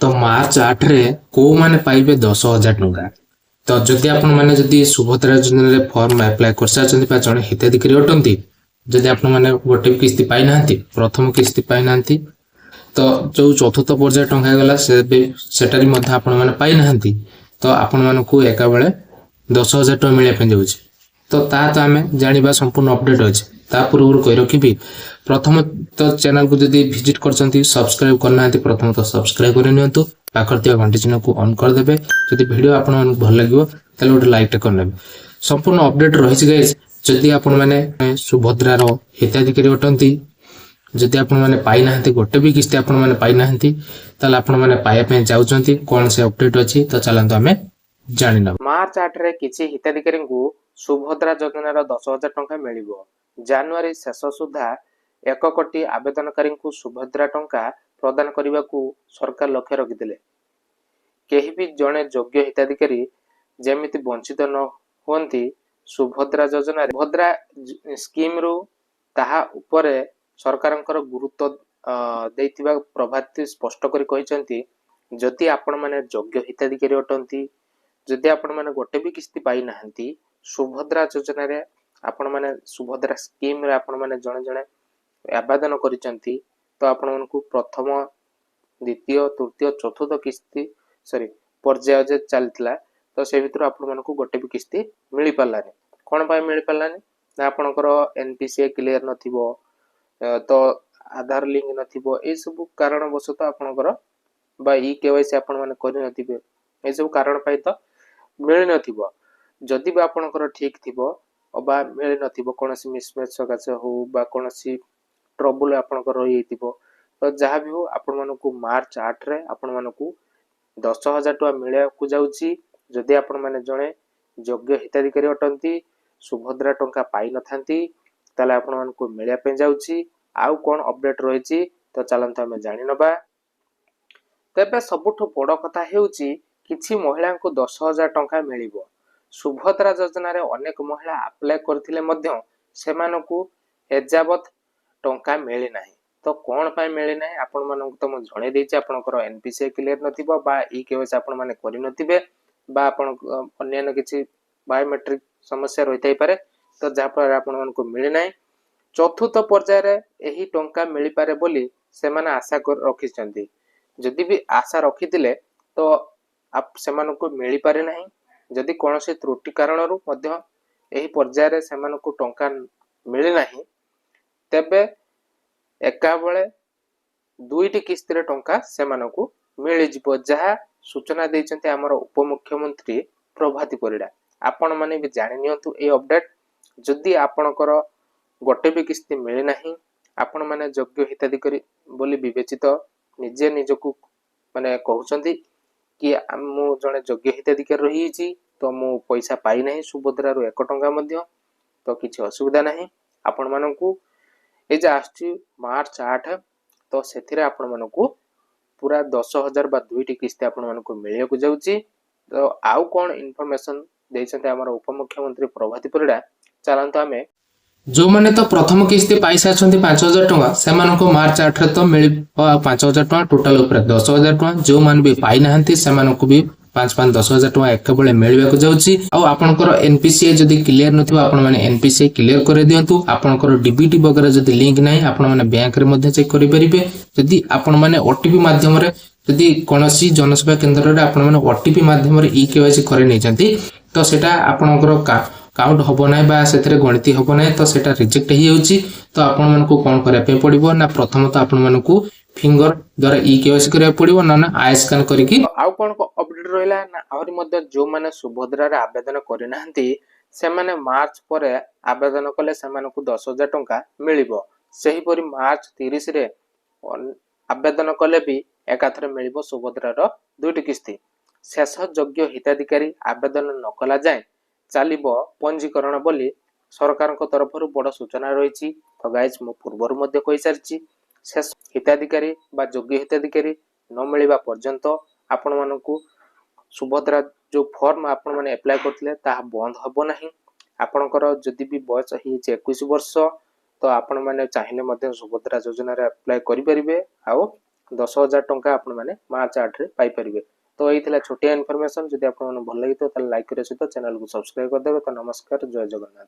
तो मार्च 8 रे को माने पाइबे 10,000 टंका। तो जदि आपण माने जदि सुभद्रा योजना रे फॉर्म अप्लाई कर साचंती बा जणे हिताधिकारी अटंती, जदि आपण माने गोटे भी किस्ती पाई नांती, प्रथम किस्ती पाई नांती, तो जो चतुर्थ पर्याय टंका गला सेटारी मध्य आपण माने पाई नांती, तो आपण मानकू एका बेले 10,000 टंका मिले पे जाउछि। तो ता तो आमे जानिबा संपूर्ण अपडेट अछि। ता पूर्व कहि रखिबी, प्रथम तो चैनल को जदि विजिट करछंती सब्सक्राइब करना प्रथम तो सब्सक्राइब कर नियंतु, पाखर थिया घंटी चिन्ह को ऑन कर देबे। जदि वीडियो आपण मानकू भल लागिवो तले गोटे लाइक टे करनेबे। संपूर्ण अपडेट रहिछि गाइस। जदि आपण माने सुभद्रा रो हिताधिकारी अटंती, जदि आपण माने पाई नाहंती, गोटे भी किस्ती आपण माने पाई नाहंती, ताले आपण माने पाया पे जाउछंती, कोन से अपडेट अछि तो चलंतु हमें जानि न। मार्च 8 रे किछि हिताधिकारी को सुभद्रा योजनार 10,000 टंका मिलिबो। जनवरी शेष सुधा 1 कोटी आवेदनकारी को सुभद्रा टंका प्रदान करने को सरकार लक्ष्य रखिथिले। केही भी जड़े योग्य हिताधिकारी जेमिति वंचित न होती सुभद्रा योजना सुभद्रा स्कीम रु ताहा उपरे सरकारंकर गुरुत्व देइतिबा प्रभाती स्पष्ट करी कहिसंती, जदि आपण माने योग्य हिताधिकारी अटंती, जदि आपण माने गोटे भी किस्ती पाई नाहंती, सुभद्रा योजना रे आपण माने सुभद्रा स्कीम रे आपण माने जणे जणे आवेदन करिसंती, तो आपण मानकू प्रथम द्वितीय तृतीय चतुर्थ किस्ती सॉरी पर्याय जे चलतिला, तो से भितर आपण मानकू गोटे भी किस्ती मिली पालानी। कोन पाई मिली पालानी ना आपणकर एनपीसीए क्लियर नथिबो, तो आधार लिंक नथिबो, ए सब कारण वशत आपणकर बा ई केवाईसी आपण माने करि नथिबे, ए सब कारण पाई तो मिली नथिबो। जदि बा आपणकर ठीक थिबो अबा मिली नथिबो, कोनसी मिसमैच सकासे हो बा कोनसी ट्रबल आपणकर रहि थिबो, तो जहाँ भी हो आपण मानकू मार्च 8 रे आपण मानकू 10,000 टका मिलिया को जाउची। जदि आपण माने जणे योग्य हिताधिकारी अटंती, सुभद्रा टंका पाई नथांती, ताले आपण मानकू मिलिया पे जाउची। आउ कोन अपडेट रहिची तो चलंत हमें जानि नबा। तेबे सबुठु बड़ कथा हेउची किछि महिला को 10,000 टंका मिलिबो। सुभद्रा योजना रे अनेक महिला अप्लाई करथिले मध्य सेमानकू एजावत टंका मिली नाही। तो कौन पाई मिली नाही आपण मानकू तो म जणे देछि, आपनकर एनपीसीए क्लियर नथिबो बा ई केवाईसी आपण माने करि नथिबे बा आपण अन्य किछि बायोमेट्रिक समस्या रहितै पारे, तो जा पर आपण मानकू मिली नाही। चतुर्थ पर्याय रे एही टंका मिली पारे बोली सेमाने आशा कर रखिसंती। जदि भी आशा रखिथिले तो सेमानकू मिली पारे नाही। जदि कोनोसी त्रुटि कारणरू मध्य एही पर्याय रे सेमानकू टंका मिली नाही, तेबे एका बेले दुईटी किस्ती रे टंका सेमानकू मिली जिवो, जहा सूचना देइचंती हमर उपमुख्यमंत्री प्रभाती परिडा। आपण माने भी जानि नियंतु ए अपडेट। जदि आपणकर गोटे भी किस्ती मिली नाही, आपण माने योग्य हिताधिकारी बोली विवेचित निजे निजकू माने कहउचंती कि मु जणे योग्य हिताधिकारी रही छी, तो मु पैसा पाई नाही सुभद्रा रु 1 टंका मध्य, तो किछि असुविधा नाही। आपण मानकू ए जे आछि मार्च 8, तो सेथिरे आपण मानकू पूरा 10,000 बा दुईटी किस्ती आपण मानकू मिलिया को जाउची। तो आउ कोन इन्फॉर्मेशन देइछन्ते हमर उपमुख्यमंत्री प्रभाती परिडा, चलंतु हमें जो माने तो प्रथम किस्ती पाई साचंती 5,000 टंका, सेमानको मार्च 8 रे तो मिली 5,000 टंका, टोटल ऊपर 10,000 टंका। जो मान भी पाई नाहंती सेमानको भी 5,5 10,000 टंका एक बेले मिलबा को जाउची। आ आपनकर एनपीसीए जदी क्लियर नथिबो, आपण माने एनपीसीए क्लियर करे दियंतु। आपनकर डीबीटी वगैरह जदी लिंक नाही, आपण माने बैंक रे मध्ये चेक करि परिबे। जदी आपण माने ओटीपी माध्यम रे जदी कोनोसी जनसेवा केंद्र रे आपण माने ओटीपी माध्यम रे ई केवाईसी करे नै जंती, तो सेटा आपनकर काउंट होबो नाही बा सेतरे गणति होबो नाही, तो सेटा रिजेक्ट हि होउची। तो आपण मानकू कोन करे पे पड़िबो ना, प्रथम तो आपण मानकू फिंगर द्वारा ई केवाईसी करे पड़िबो ना ना आई स्कैन करिकि। आउ कोन को अपडेट रहिला ना, आहुरी मध्ये जो माने सुभद्रा रे आवेदन करि नाहंती सेमाने मार्च परे आवेदन कले सेमानकू 10,000 टंका मिलिबो। सही परि मार्च 30 रे आवेदन कले भी एकाथरे मिलिबो सुभद्रा रो दुईटी किस्ती। शेष योग्य हिताधिकारी आवेदन न कला जाय चलिबो पंजीकरण बोली सरकार तरफ बड़ सूचना रही। तो गाइज मु पूर्वर मध्य कहि सारिछि, शेष हिताधिकारी बा योग्य हिताधिकारी न मिलिबा पर्यंत आपण मानकू सुभद्रा जो फॉर्म आपण माने अप्लाई करथिले ताहा बंद हबो नाही। आपणकर जदि भी बयस हि 21 वर्ष, तो आपण माने चाहिने मध्य सुभद्रा योजना रे अप्लाई करि परिबे। आउ 10,000 ଟଙ୍କା ଆପଣ ମାନେ ମାର୍ଚ୍ଚ 8 ରେ ପାଇପାରିବେ। ତ ଏଇ ଥିଲା ଛୋଟିଆ ଇନଫର୍ମେସନ। ଯଦି ଆପଣଙ୍କୁ ଭଲ ଲାଗିଥିବ ତାହେଲେ ଲାଇକ୍ କରିବା ସହିତ ଚ୍ୟାନେଲକୁ ସବସ୍କ୍ରାଇବ କରିଦେବେ। ତ ନମସ୍କାର, ଜୟ ଜଗନ୍ନାଥ।